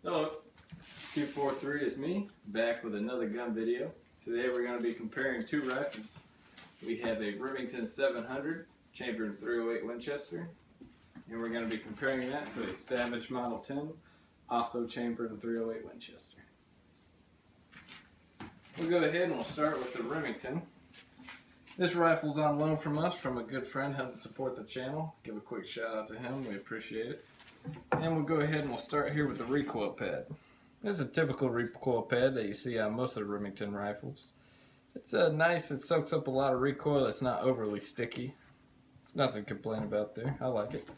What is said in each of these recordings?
Hello, 243 is me, back with another gun video. Today we're going to be comparing two rifles. We have a Remington 700 chambered .308 Winchester, and we're going to be comparing that to a Savage Model 10, also chambered in .308 Winchester. We'll go ahead and we'll start with the Remington. This rifle's on loan from us from a good friend helping support the channel. Give a quick shout out to him, we appreciate it. And we'll go ahead and we'll start here with the recoil pad. This is a typical recoil pad that you see on most of the Remington rifles. It's nice, it soaks up a lot of recoil, it's not overly sticky. There's nothing to complain about there, I like it.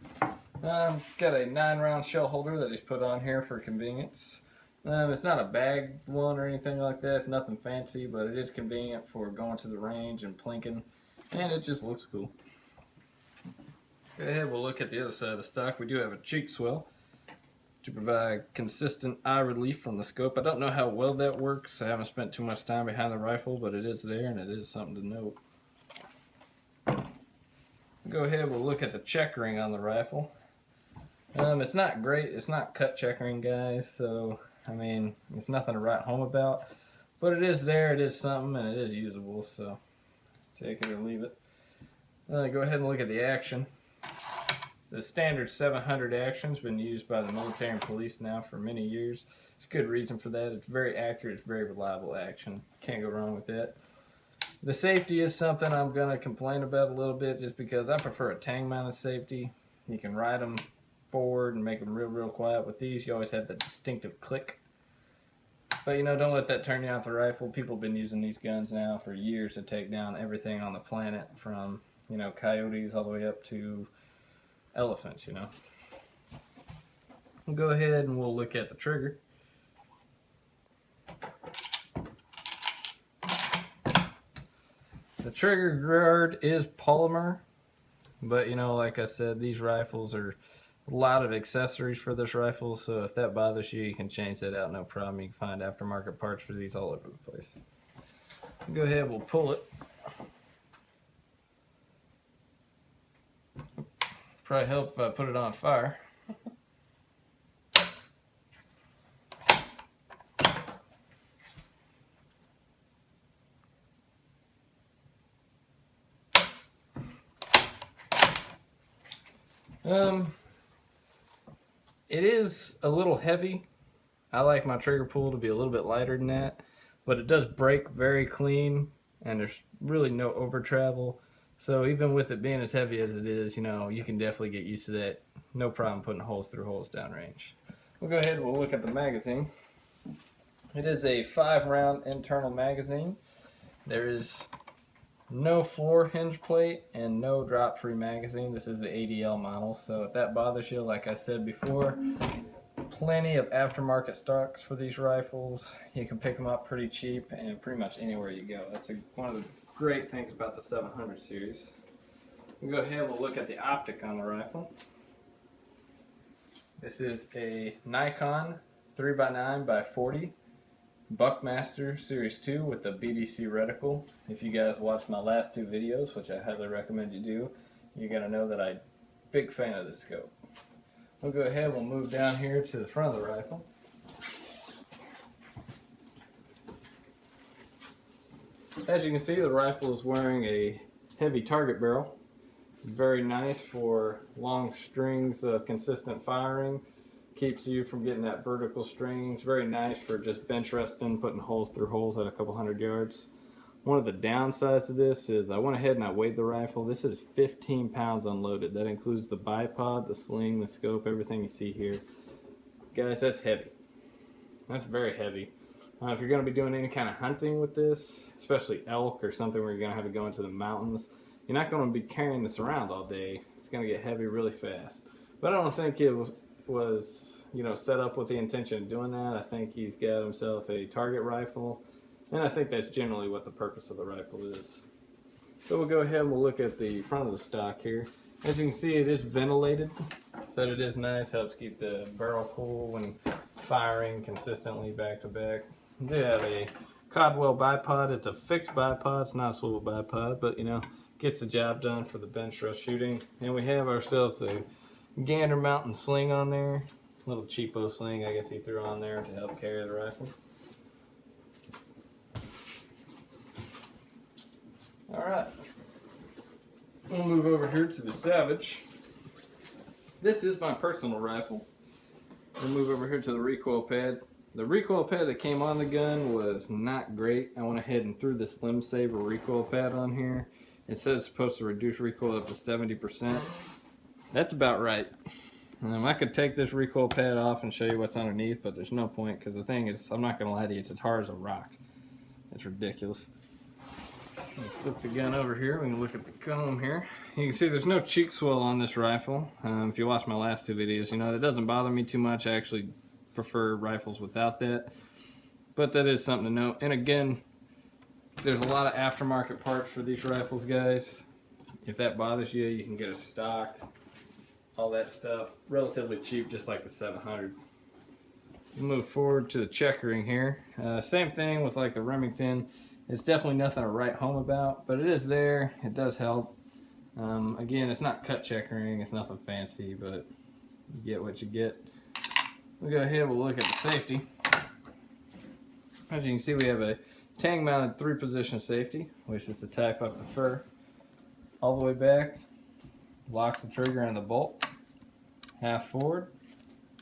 Got a 9-round shell holder that he's put on here for convenience. It's not a bag one or anything like that, it's nothing fancy, but it is convenient for going to the range and plinking, and it just looks cool. Go ahead, we'll look at the other side of the stock. We do have a cheek swell to provide consistent eye relief from the scope. I don't know how well that works. I haven't spent too much time behind the rifle, but it is there and it is something to note. Go ahead, we'll look at the checkering on the rifle. It's not great. It's not cut checkering, guys, so I mean, it's nothing to write home about, but it is there, it is something, and it is usable, so take it or leave it. Go ahead and look at the action. It's a standard 700 action. It's been used by the military and police now for many years. It's a good reason for that. It's very accurate, it's very reliable action. Can't go wrong with that. The safety is something I'm going to complain about a little bit just because I prefer a tang mounted safety. You can ride them forward and make them real quiet. With these, you always have the distinctive click. But you know, don't let that turn you off the rifle. People have been using these guns now for years to take down everything on the planet, from, you know, coyotes all the way up to elephants, you know. We'll go ahead and we'll look at the trigger. The trigger guard is polymer, but you know, like I said, these rifles are a lot of accessories for this rifle, so if that bothers you, you can change that out, no problem. You can find aftermarket parts for these all over the place. We'll go ahead, we'll pull it. Probably help if I put it on fire. It is a little heavy. I like my trigger pull to be a little bit lighter than that, but it does break very clean, and there's really no over travel. So even with it being as heavy as it is, you know, you can definitely get used to that. No problem putting holes through holes downrange. We'll go ahead and we'll look at the magazine. It is a 5-round internal magazine. There is no floor hinge plate and no drop-free magazine. This is the ADL model, so if that bothers you, like I said before, plenty of aftermarket stocks for these rifles. You can pick them up pretty cheap and pretty much anywhere you go. That's one of the great things about the 700 series. We'll go ahead and we'll look at the optic on the rifle. This is a Nikon 3x9x40 Buckmaster Series 2 with the BDC reticle. If you guys watched my last two videos, which I highly recommend you do, you're going to know that I'm a big fan of this scope. We'll go ahead and we'll move down here to the front of the rifle. As you can see, the rifle is wearing a heavy target barrel. Very nice for long strings of consistent firing. Keeps you from getting that vertical string. It's very nice for just bench resting, putting holes through holes at a couple hundred yards. One of the downsides of this is I went ahead and I weighed the rifle. This is 15 pounds unloaded. That includes the bipod, the sling, the scope, everything you see here. Guys, that's heavy. That's very heavy. If you're going to be doing any kind of hunting with this, especially elk or something where you're going to have to go into the mountains, you're not going to be carrying this around all day. It's going to get heavy really fast. But I don't think it was you know, set up with the intention of doing that. I think he's got himself a target rifle, and I think that's generally what the purpose of the rifle is. So we'll go ahead and we'll look at the front of the stock here. As you can see, it is ventilated, so it is nice, helps keep the barrel cool when firing consistently back to back. We do have a Codwell bipod. It's a fixed bipod, it's not a swivel bipod, but you know, gets the job done for the bench rest shooting. And we have ourselves a gander mount and sling on there. little cheapo sling I guess he threw on there to help carry the rifle. Alright, we'll move over here to the Savage. This is my personal rifle. We'll move over here to the recoil pad. The recoil pad that came on the gun was not great. I went ahead and threw the Slim Saber recoil pad on here. It says it's supposed to reduce recoil up to 70%. That's about right. I could take this recoil pad off and show you what's underneath, but there's no point because the thing is, I'm not going to lie to you, it's as hard as a rock. It's ridiculous. Flip the gun over here, we can look at the comb here. You can see there's no cheek swell on this rifle. If you watch my last two videos, you know that doesn't bother me too much. I actually prefer rifles without that. But that is something to note. And again, there's a lot of aftermarket parts for these rifles, guys. If that bothers you, you can get a stock, all that stuff. Relatively cheap, just like the 700. We'll move forward to the Checkering here. Same thing with like the Remington. It's definitely nothing to write home about, but it is there. It does help. Again, it's not cut checkering. It's nothing fancy, but you get what you get. We'll go ahead. We'll look at the safety. As you can see, we have a tang-mounted 3-position safety, which is the type I prefer. All the way back, locks the trigger and the bolt. Half forward,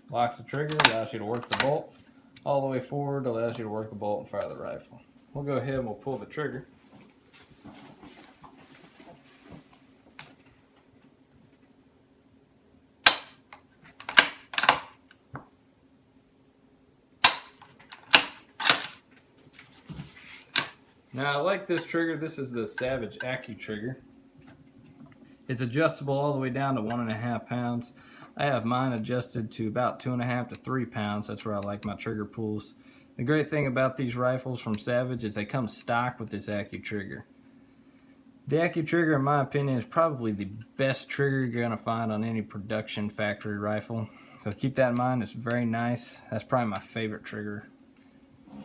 locks the trigger, allows you to work the bolt. All the way forward, allows you to work the bolt and fire the rifle. We'll go ahead and we'll pull the trigger. Now I like this trigger. This is the Savage Accu trigger. It's adjustable all the way down to 1.5 pounds. I have mine adjusted to about 2.5 to 3 pounds. That's where I like my trigger pulls. The great thing about these rifles from Savage is they come stock with this Accu trigger. The Accu trigger, in my opinion, is probably the best trigger you're going to find on any production factory rifle. So keep that in mind. It's very nice. That's probably my favorite trigger.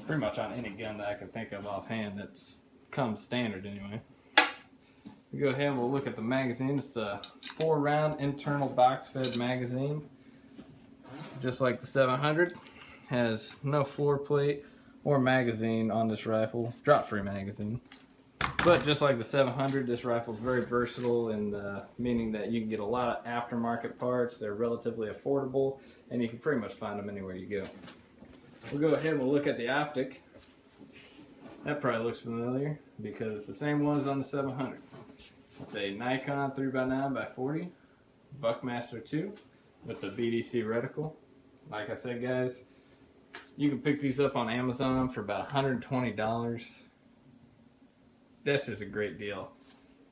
Pretty much on any gun that I can think of offhand that's comes standard anyway. We go ahead and we'll look at the magazine. It's a 4-round internal box-fed magazine. Just like the 700. Has no floor plate or magazine on this rifle. Drop-free magazine. But just like the 700, this rifle is very versatile in the meaning that you can get a lot of aftermarket parts. They're relatively affordable, and you can pretty much find them anywhere you go. We'll go ahead and we'll look at the Optic. That probably looks familiar because it's the same one as on the 700. It's a Nikon 3x9x40 Buckmaster 2 with the BDC reticle. Like I said, guys, you can pick these up on Amazon for about $120. That's just a great deal.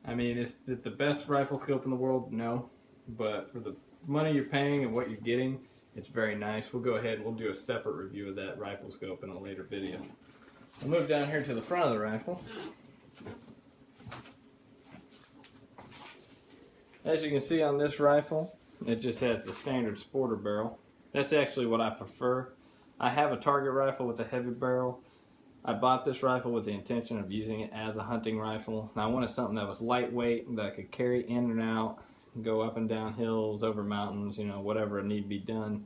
I mean, is it the best rifle scope in the world? No. But for the money you're paying and what you're getting, it's very nice. We'll go ahead and we'll do a separate review of that rifle scope in a later video. We'll move down here to the front of the rifle. As you can see on this rifle, it just has the standard sporter barrel. That's actually what I prefer. I have a target rifle with a heavy barrel. I bought this rifle with the intention of using it as a hunting rifle. And I wanted something that was lightweight, that I could carry in and out, go up and down hills, over mountains, you know, whatever need to be done.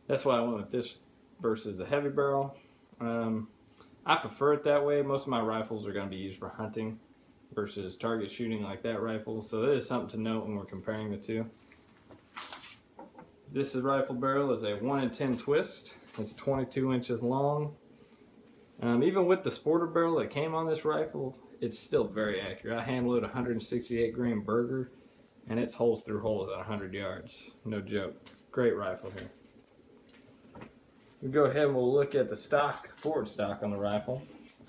That's why I went with this versus a heavy barrel. I prefer it that way. Most of my rifles are going to be used for hunting versus target shooting like that rifle. So that is something to note when we're comparing the two. This rifle barrel is a 1 in 10 twist. It's 22 inches long. Even with the sporter barrel that came on this rifle, it's still very accurate. I hand load a 168 grain Burger, and it's holes through holes at 100 yards. No joke. Great rifle here. We'll go ahead and we'll look at the stock, forward stock on the rifle.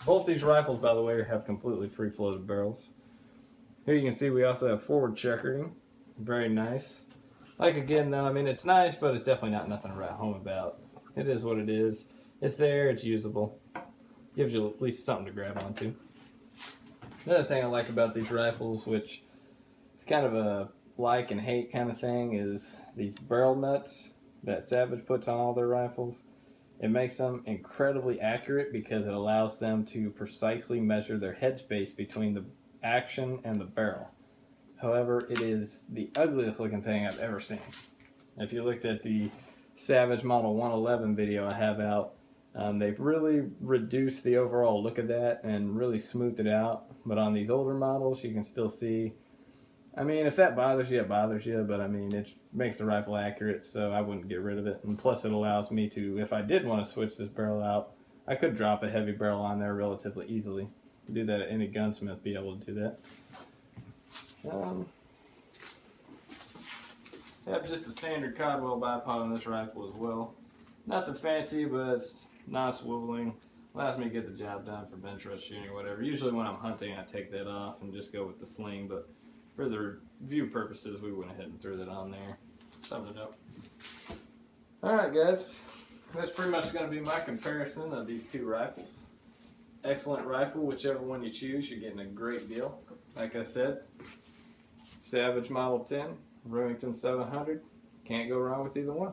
Both these rifles, by the way, have completely free-floated barrels. Here you can see we also have forward checkering. Very nice. Like again though, I mean it's nice, but it's definitely not nothing to write home about. It is what it is. It's there, it's usable. Gives you at least something to grab onto. Another thing I like about these rifles, which is kind of a like and hate kind of thing, is these barrel nuts that Savage puts on all their rifles. It makes them incredibly accurate because it allows them to precisely measure their headspace between the action and the barrel. However, it is the ugliest looking thing I've ever seen. If you looked at the Savage Model 111 video I have out. They've really reduced the overall look of that and really smoothed it out. But on these older models, you can still see. I mean, if that bothers you, it bothers you. But I mean, it makes the rifle accurate, so I wouldn't get rid of it. And plus, it allows me to, if I did want to switch this barrel out, I could drop a heavy barrel on there relatively easily. Do that at any gunsmith, be able to do that. Have just a standard Codwell bipod on this rifle as well. Nothing fancy, but it's non-swiveling. Allows me to get the job done for bench rush shooting or whatever. Usually when I'm hunting, I take that off and just go with the sling, but for the review purposes, we went ahead and threw that on there. Something to know. Alright guys, that's pretty much going to be my comparison of these two rifles. Excellent rifle, whichever one you choose, you're getting a great deal. Like I said, Savage Model 10, Remington 700, can't go wrong with either one.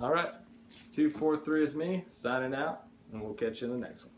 Alright, 243 is me, signing out, and we'll catch you in the next one.